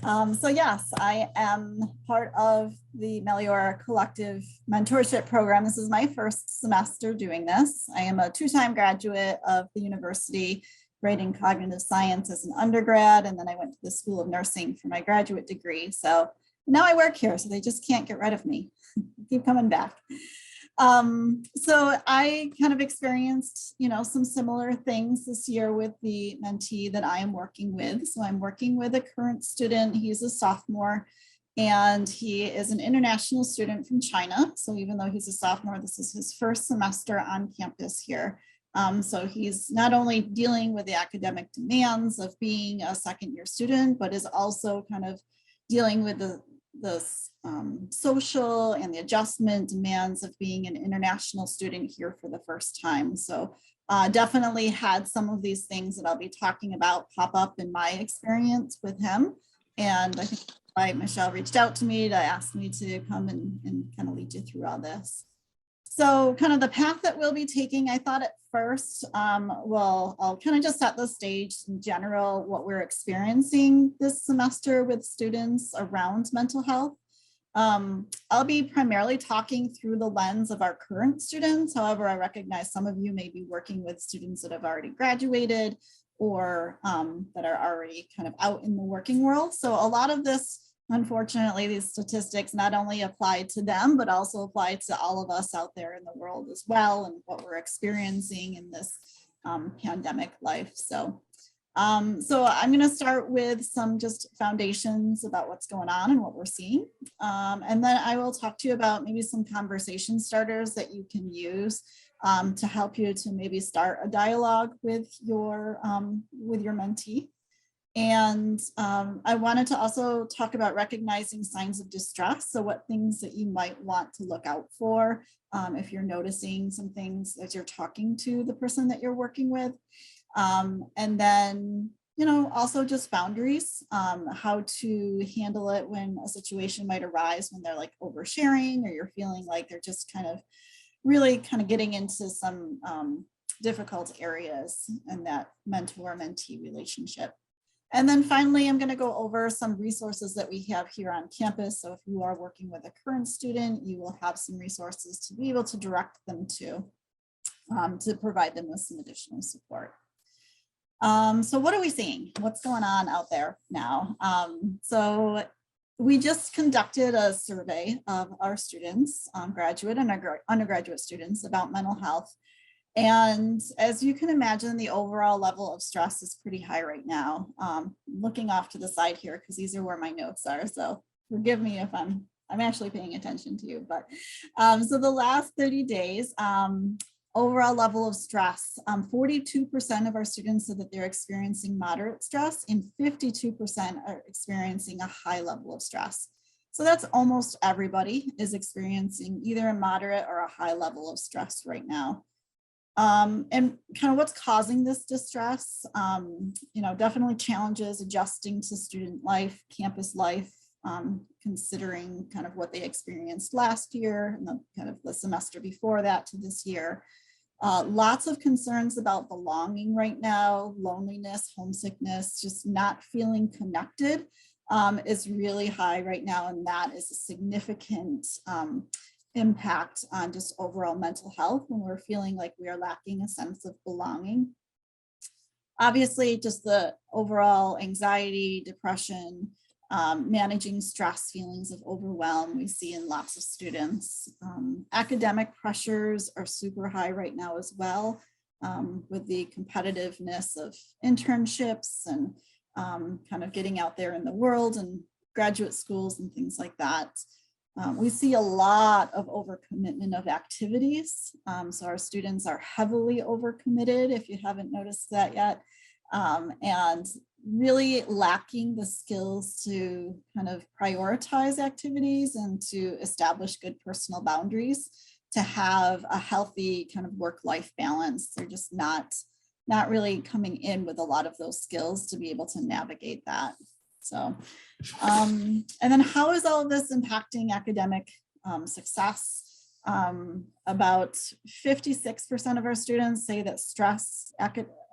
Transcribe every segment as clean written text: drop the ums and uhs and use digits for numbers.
So yes, I am part of the Meliora Collective Mentorship Program. This is my first semester doing this. I am a two-time graduate of the university, grading cognitive science as an undergrad, and then I went to the School of Nursing for my graduate degree. So now I work here, so they just can't get rid of me. Keep coming back. So I kind of experienced, some similar things this year with the mentee that I am working with. So I'm working with a current student. He's a sophomore and he is an international student from China. So even though he's a sophomore, this is his first semester on campus here. So he's not only dealing with the academic demands of being a second year student, but is also kind of dealing with the social and the adjustment demands of being an international student here for the first time. So definitely had some of these things that I'll be talking about pop up in my experience with him. And I think Michelle reached out to me to ask me to come and kind of lead you through all this. So kind of the path that we'll be taking, I thought at first, I'll kind of just set the stage in general, what we're experiencing this semester with students around mental health. I'll be primarily talking through the lens of our current students. However, I recognize some of you may be working with students that have already graduated or that are already kind of out in the working world. So a lot of this, unfortunately, these statistics not only apply to them, but also apply to all of us out there in the world as well, and what we're experiencing in this pandemic life. So I'm going to start with some just foundations about what's going on and what we're seeing. And then I will talk to you about maybe some conversation starters that you can use to help you to maybe start a dialogue with your mentee. And I wanted to also talk about recognizing signs of distress. So what things that you might want to look out for if you're noticing some things as you're talking to the person that you're working with. And then, also just boundaries, how to handle it when a situation might arise when they're like oversharing or you're feeling like they're just really getting into some difficult areas in that mentor-mentee relationship. And then finally, I'm going to go over some resources that we have here on campus. So if you are working with a current student, you will have some resources to be able to direct them to provide them with some additional support. So what are we seeing? What's going on out there now? So we just conducted a survey of our students, graduate and undergraduate students, about mental health. And as you can imagine, the overall level of stress is pretty high right now. Looking off to the side here, because these are where my notes are. So forgive me if I'm actually paying attention to you. But so the last 30 days, overall level of stress, 42% of our students said that they're experiencing moderate stress and 52% are experiencing a high level of stress. So that's almost everybody is experiencing either a moderate or a high level of stress right now. And kind of what's causing this distress, definitely challenges adjusting to student life, campus life, considering kind of what they experienced last year and the semester before that to this year. Lots of concerns about belonging right now, loneliness, homesickness, just not feeling connected is really high right now. And that is a significant impact on just overall mental health when we're feeling like we are lacking a sense of belonging. Obviously, just the overall anxiety, depression, managing stress, feelings of overwhelm we see in lots of students. Academic pressures are super high right now as well, with the competitiveness of internships and kind of getting out there in the world and graduate schools and things like that. We see a lot of overcommitment of activities. So our students are heavily overcommitted, if you haven't noticed that yet, and really lacking the skills to kind of prioritize activities and to establish good personal boundaries to have a healthy kind of work-life balance. They're just not really coming in with a lot of those skills to be able to navigate that. So, and then how is all of this impacting academic success? About 56% of our students say that stress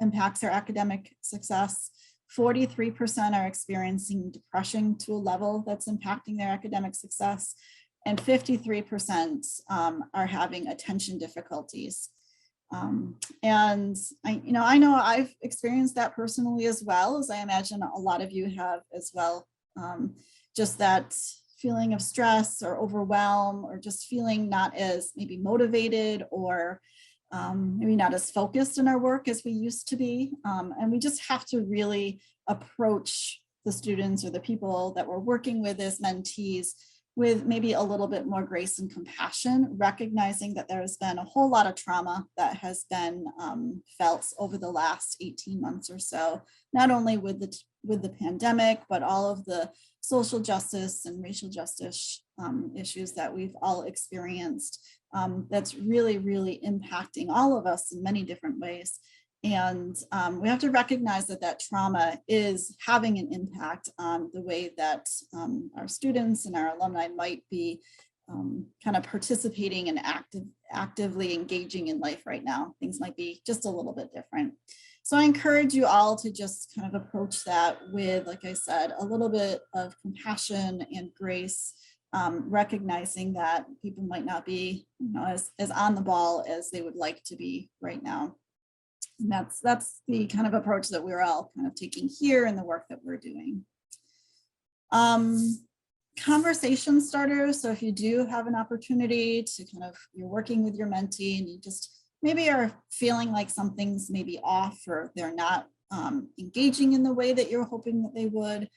impacts their academic success. 43% are experiencing depression to a level that's impacting their academic success, and 53% are having attention difficulties. And I know I've experienced that personally as well, as I imagine a lot of you have as well. Just that feeling of stress or overwhelm, or just feeling not as maybe motivated, or maybe not as focused in our work as we used to be. And we just have to really approach the students or the people that we're working with as mentees with maybe a little bit more grace and compassion, recognizing that there's been a whole lot of trauma that has been felt over the last 18 months or so, not only with the pandemic, but all of the social justice and racial justice issues that we've all experienced. That's really, really impacting all of us in many different ways. And we have to recognize that that trauma is having an impact on the way that our students and our alumni might be kind of participating and actively engaging in life right now. Things might be just a little bit different. So I encourage you all to just kind of approach that with, like I said, a little bit of compassion and grace, recognizing that people might not be as on the ball as they would like to be right now. And that's the kind of approach that we're all kind of taking here in the work that we're doing. Conversation starters. So if you do have an opportunity to you're working with your mentee and you just maybe are feeling like something's maybe off, or they're not engaging in the way that you're hoping that they would,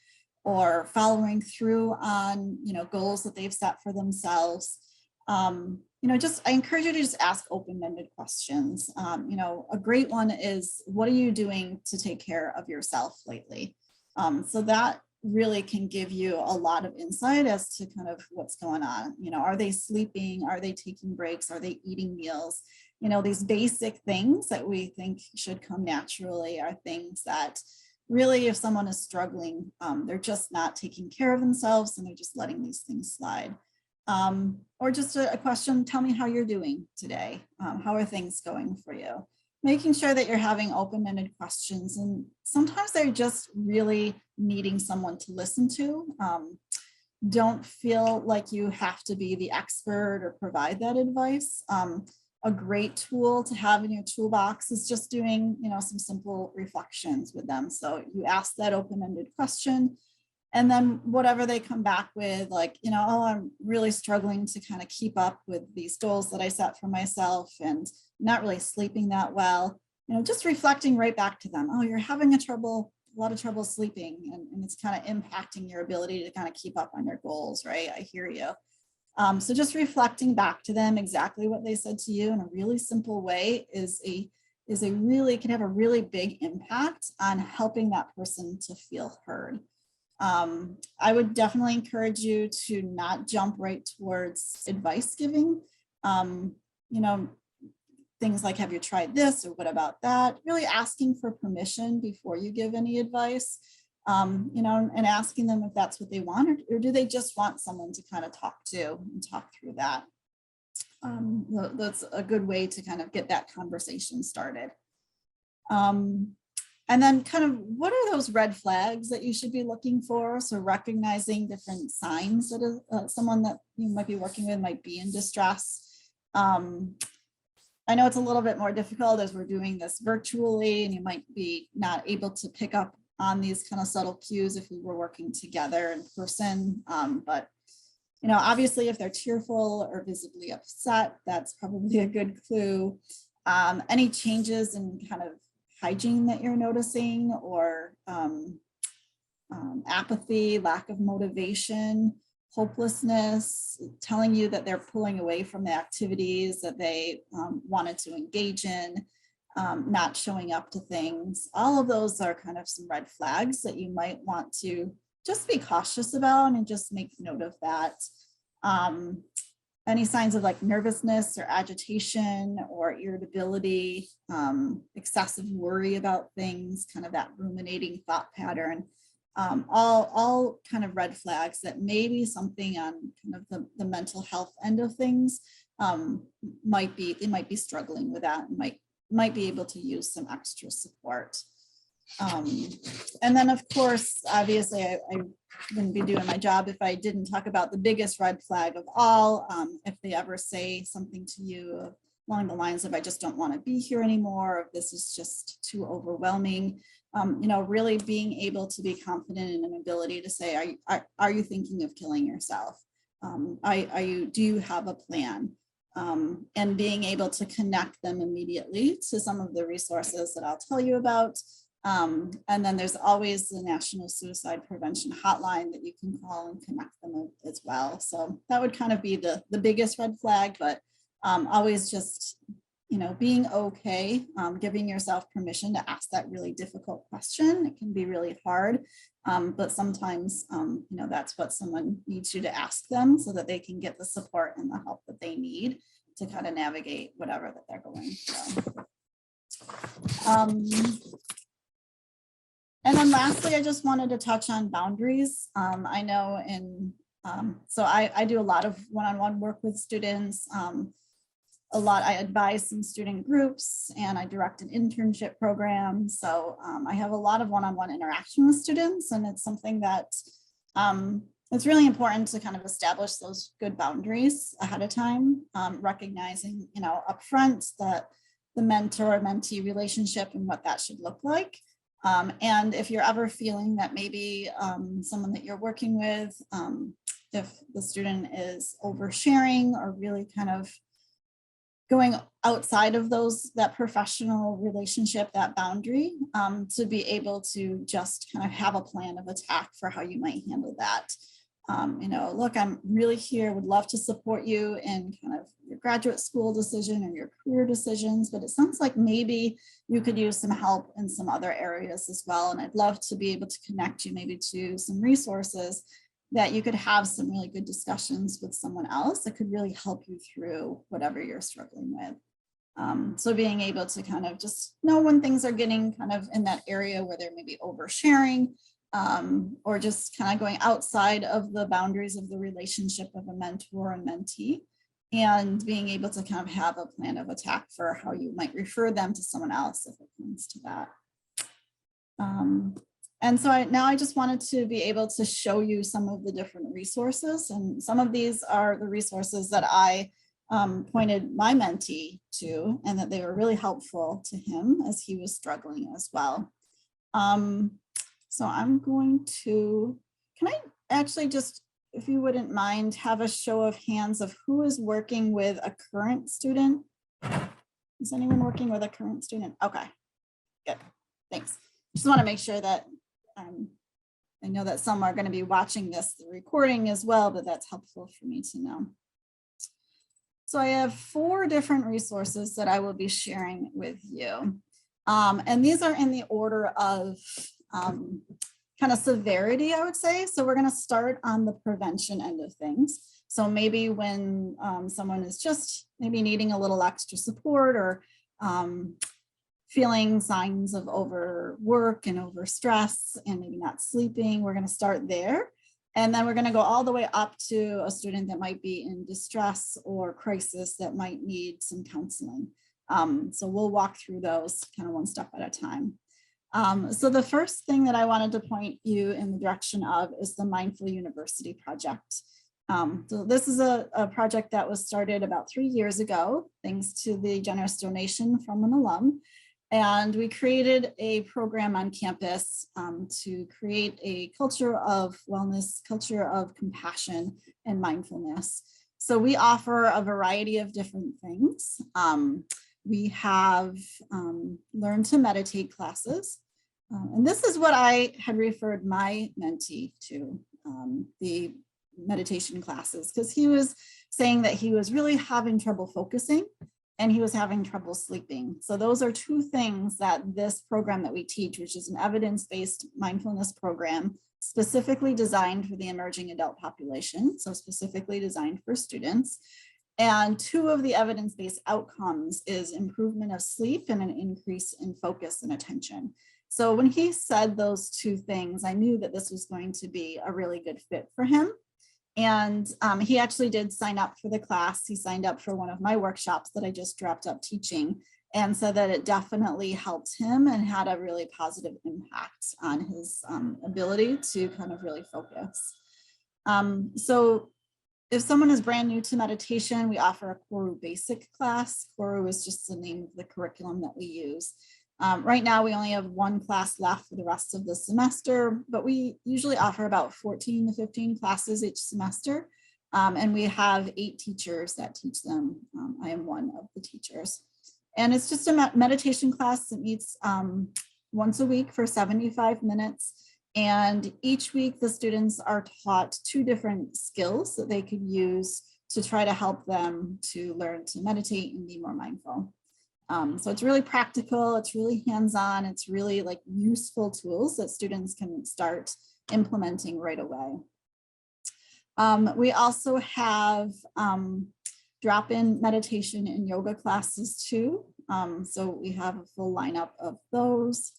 or following through on goals that they've set for themselves. I encourage you to just ask open-ended questions. A great one is, what are you doing to take care of yourself lately? So that really can give you a lot of insight as to kind of what's going on. Are they sleeping? Are they taking breaks? Are they eating meals? These basic things that we think should come naturally are things that really, if someone is struggling, they're just not taking care of themselves and they're just letting these things slide. Or just a question, tell me how you're doing today. How are things going for you? Making sure that you're having open-ended questions, and sometimes they're just really needing someone to listen to. Don't feel like you have to be the expert or provide that advice. A great tool to have in your toolbox is just doing, some simple reflections with them. So you ask that open-ended question, and then whatever they come back with, like, oh, I'm really struggling to kind of keep up with these goals that I set for myself and not really sleeping that well, just reflecting right back to them. Oh, you're having a lot of trouble sleeping, and it's kind of impacting your ability to kind of keep up on your goals, right? I hear you. So just reflecting back to them exactly what they said to you in a really simple way can have a really big impact on helping that person to feel heard. I would definitely encourage you to not jump right towards advice giving. Things like, have you tried this, or what about that? Really asking for permission before you give any advice, and asking them if that's what they want, or do they just want someone to kind of talk to and talk through that. That's a good way to kind of get that conversation started. And then kind of, what are those red flags that you should be looking for? So recognizing different signs that someone that you might be working with might be in distress. I know it's a little bit more difficult as we're doing this virtually, and you might be not able to pick up on these kind of subtle cues if we were working together in person. But obviously, if they're tearful or visibly upset, that's probably a good clue. Any changes in kind of hygiene that you're noticing, or apathy, lack of motivation, hopelessness, telling you that they're pulling away from the activities that they wanted to engage in, not showing up to things. All of those are kind of some red flags that you might want to just be cautious about and just make note of that. Any signs of like nervousness or agitation or irritability, excessive worry about things, kind of that ruminating thought pattern, all kind of red flags that maybe something on kind of the mental health end of things they might be struggling with that and might be able to use some extra support. And then, of course, obviously, I wouldn't be doing my job if I didn't talk about the biggest red flag of all. If they ever say something to you along the lines of, I just don't want to be here anymore, or this is just too overwhelming, really being able to be confident in an ability to say, are you thinking of killing yourself? Do you have a plan? And being able to connect them immediately to some of the resources that I'll tell you about. And then there's always the National Suicide Prevention Hotline that you can call and connect them as well. So that would kind of be the biggest red flag, but always just, being okay, giving yourself permission to ask that really difficult question. It can be really hard, but sometimes, that's what someone needs you to ask them so that they can get the support and the help that they need to kind of navigate whatever that they're going through. And then lastly, I just wanted to touch on boundaries. I know so I do a lot of one-on-one work with students. I advise some student groups and I direct an internship program. So I have a lot of one-on-one interaction with students, and it's something that it's really important to kind of establish those good boundaries ahead of time, recognizing, upfront that the mentor-mentee relationship and what that should look like. And if you're ever feeling that maybe someone that you're working with, if the student is oversharing or really kind of going outside of that professional relationship, that boundary, to be able to just kind of have a plan of attack for how you might handle that. Look, I'm really here, would love to support you in kind of your graduate school decision or your career decisions, but it sounds like maybe you could use some help in some other areas as well. And I'd love to be able to connect you maybe to some resources that you could have some really good discussions with someone else that could really help you through whatever you're struggling with. So being able to kind of just know when things are getting kind of in that area where they're maybe oversharing, or just kind of going outside of the boundaries of the relationship of a mentor and mentee, and being able to kind of have a plan of attack for how you might refer them to someone else if it comes to that. And so now I just wanted to be able to show you some of the different resources, and some of these are the resources that I pointed my mentee to, and that they were really helpful to him as he was struggling as well. So I'm going to, can I actually just, if you wouldn't mind, have a show of hands of who is working with a current student? Is anyone working with a current student? Okay, good, thanks. Just want to make sure that I know that some are going to be watching the recording as well, but that's helpful for me to know. So I have 4 different resources that I will be sharing with you. And these are in the order of kind of severity, I would say. So we're going to start on the prevention end of things. So maybe when someone is just maybe needing a little extra support, or feeling signs of overwork and overstress and maybe not sleeping, we're going to start there. And then we're going to go all the way up to a student that might be in distress or crisis that might need some counseling. So we'll walk through those kind of one step at a time. So the first thing that I wanted to point you in the direction of is the Mindful University Project. So this is a project that was started about 3 years ago, thanks to the generous donation from an alum. And we created a program on campus to create a culture of wellness, culture of compassion and mindfulness. So we offer a variety of different things. We have learn to meditate classes. And this is what I had referred my mentee to, the meditation classes, because he was saying that he was really having trouble focusing and he was having trouble sleeping. So those are 2 things that this program that we teach, which is an evidence-based mindfulness program specifically designed for the emerging adult population, so specifically designed for students. And 2 of the evidence-based outcomes is improvement of sleep and an increase in focus and attention. So when he said those 2 things, I knew that this was going to be a really good fit for him. And he actually did sign up for the class. He signed up for one of my workshops that I just wrapped up teaching. and said that it definitely helped him and had a really positive impact on his ability to kind of really focus. So if someone is brand new to meditation, we offer a Koru basic class. Koru is just the name of the curriculum that we use. Right now, we only have one class left for the rest of the semester, but we usually offer about 14 to 15 classes each semester. And we have 8 teachers that teach them. I am one of the teachers. And it's just a meditation class that meets once a week for 75 minutes. And each week the students are taught 2 different skills that they could use to try to help them to learn to meditate and be more mindful. So it's really practical, it's really hands-on, it's really like useful tools that students can start implementing right away. We also have drop-in meditation and yoga classes too. So we have a full lineup of those.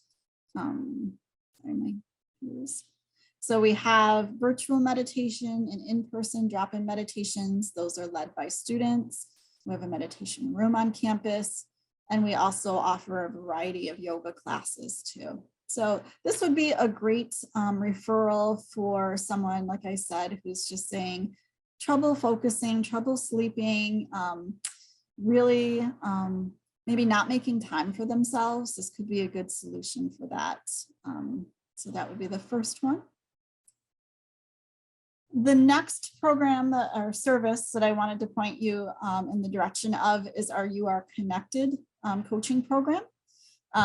So we have virtual meditation and in-person drop-in meditations. Those are led by students. We have a meditation room on campus, and we also offer a variety of yoga classes too. So this would be a great referral for someone, like I said, who's just saying trouble focusing, trouble sleeping, really maybe not making time for themselves. This could be a good solution for that. So that would be the first one. The next program or service that I wanted to point you in the direction of is our You Are Connected coaching program.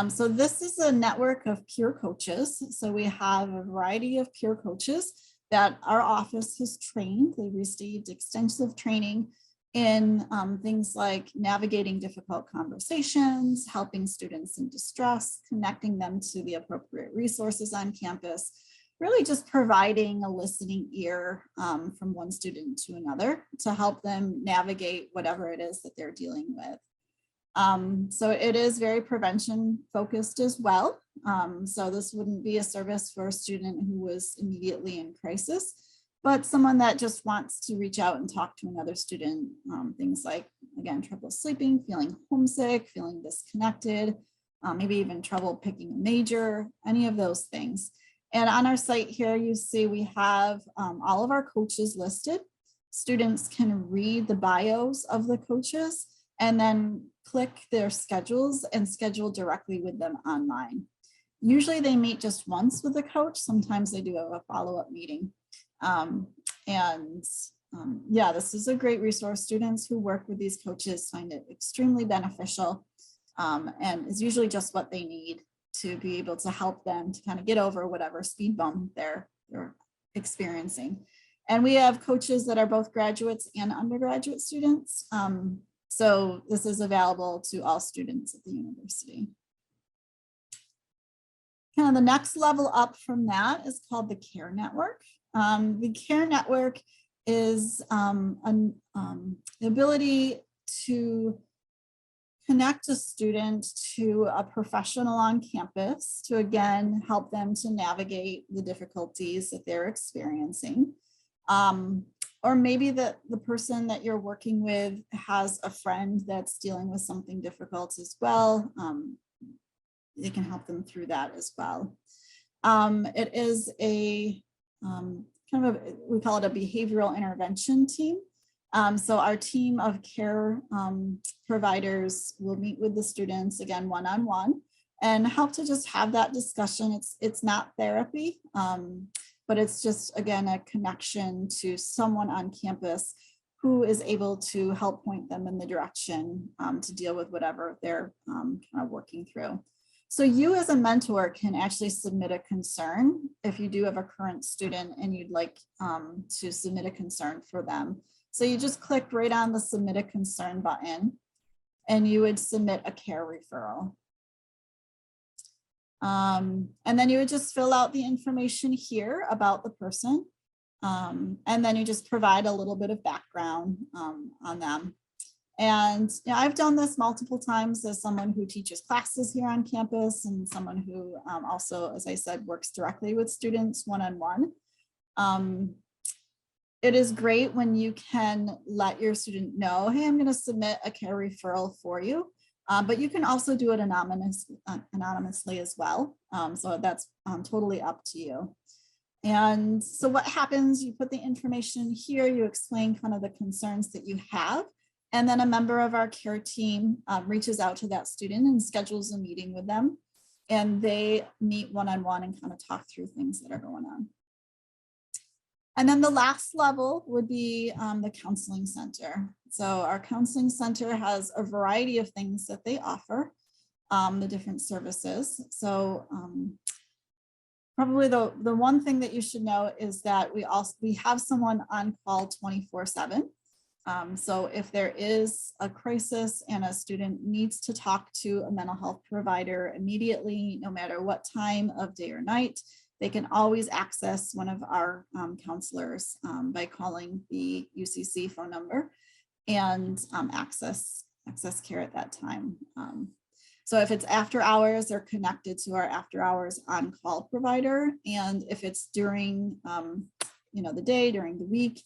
So this is a network of peer coaches. So we have a variety of peer coaches that our office has trained. They received extensive training in things like navigating difficult conversations, helping students in distress, connecting them to the appropriate resources on campus, really just providing a listening ear from one student to another to help them navigate whatever it is that they're dealing with. So it is very prevention focused as well. So this wouldn't be a service for a student who was immediately in crisis, but someone that just wants to reach out and talk to another student. Things like, again, trouble sleeping, feeling homesick, feeling disconnected, maybe even trouble picking a major, any of those things. And on our site here, you see we have all of our coaches listed. Students can read the bios of the coaches and then click their schedules and schedule directly with them online. Usually they meet just once with the coach. Sometimes they do a follow-up meeting. Yeah, this is a great resource. Students who work with these coaches find it extremely beneficial and is usually just what they need to be able to help them to kind of get over whatever speed bump they're experiencing. And we have coaches that are both graduates and undergraduate students. So this is available to all students at the university. Kind of the next level up from that is called the CARE Network. The CARE Network is the ability to connect a student to a professional on campus to, again, help them to navigate the difficulties that they're experiencing. Or maybe the person that you're working with has a friend that's dealing with something difficult as well. They can help them through that as well. It is a kind of we call it a behavioral intervention team. So our team of care providers will meet with the students, again, one-on-one, and help to just have that discussion. It's not therapy, but it's just, again, a connection to someone on campus who is able to help point them in the direction to deal with whatever they're kind of working through. So you as a mentor can actually submit a concern if you do have a current student and you'd like to submit a concern for them. So you just click right on the submit a concern button and you would submit a care referral. And then you would just fill out the information here about the person. And then you just provide a little bit of background on them. And I've done this multiple times as someone who teaches classes here on campus and someone who also, as I said, works directly with students one-on-one. It is great when you can let your student know, hey, I'm going to submit a care referral for you. But you can also do it anonymously as well. So that's totally up to you. And so what happens, you put the information here, you explain kind of the concerns that you have, and then a member of our care team reaches out to that student and schedules a meeting with them. And they meet one-on-one and kind of talk through things that are going on. And then the last level would be the counseling center. So our counseling center has a variety of things that they offer, the different services. So probably the one thing that you should know is that we have someone on call 24/7. So if there is a crisis and a student needs to talk to a mental health provider immediately, no matter what time of day or night, they can always access one of our counselors by calling the UCC phone number and access care at that time. So if it's after hours, they're connected to our after hours on-call provider. And if it's during the day, during the week,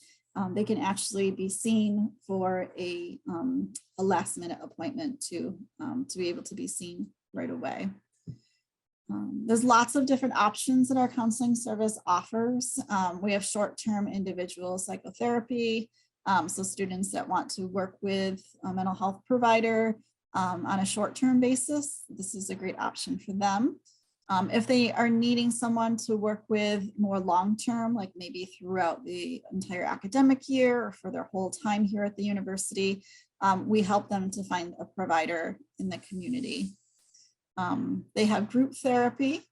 they can actually be seen for a last minute appointment to be able to be seen right away. There's lots of different options that our counseling service offers. We have short-term individual psychotherapy. So students that want to work with a mental health provider on a short-term basis, this is a great option for them. If they are needing someone to work with more long-term, like maybe throughout the entire academic year or for their whole time here at the university, we help them to find a provider in the community. They have group therapy.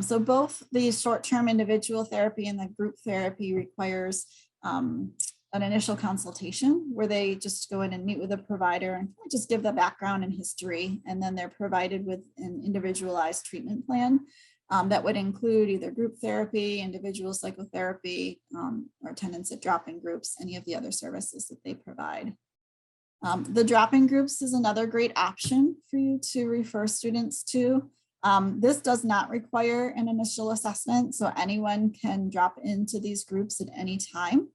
So both the short-term individual therapy and the group therapy requires an initial consultation where they just go in and meet with a provider and just give the background and history. And then they're provided with an individualized treatment plan that would include either group therapy, individual psychotherapy, or attendance at drop-in groups, any of the other services that they provide. The drop-in groups is another great option for you to refer students to. This does not require an initial assessment, so anyone can drop into these groups at any time.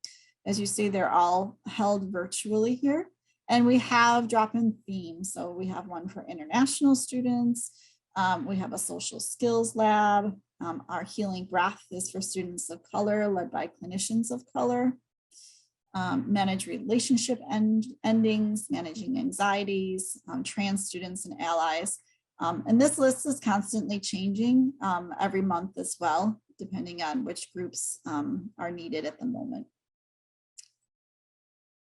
As you see, they're all held virtually here. And we have drop-in themes. So we have one for international students. We have a social skills lab. Our healing breath is for students of color, led by clinicians of color. Manage relationship endings, managing anxieties, trans students and allies. And this list is constantly changing every month as well, depending on which groups are needed at the moment.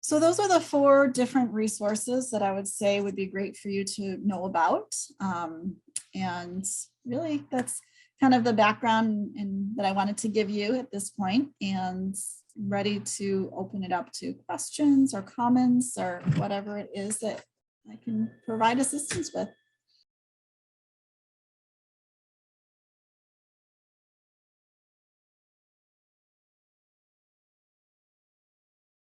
So those are the 4 different resources that I would say would be great for you to know about. And really that's kind of the background that I wanted to give you at this point, and ready to open it up to questions or comments or whatever it is that I can provide assistance with.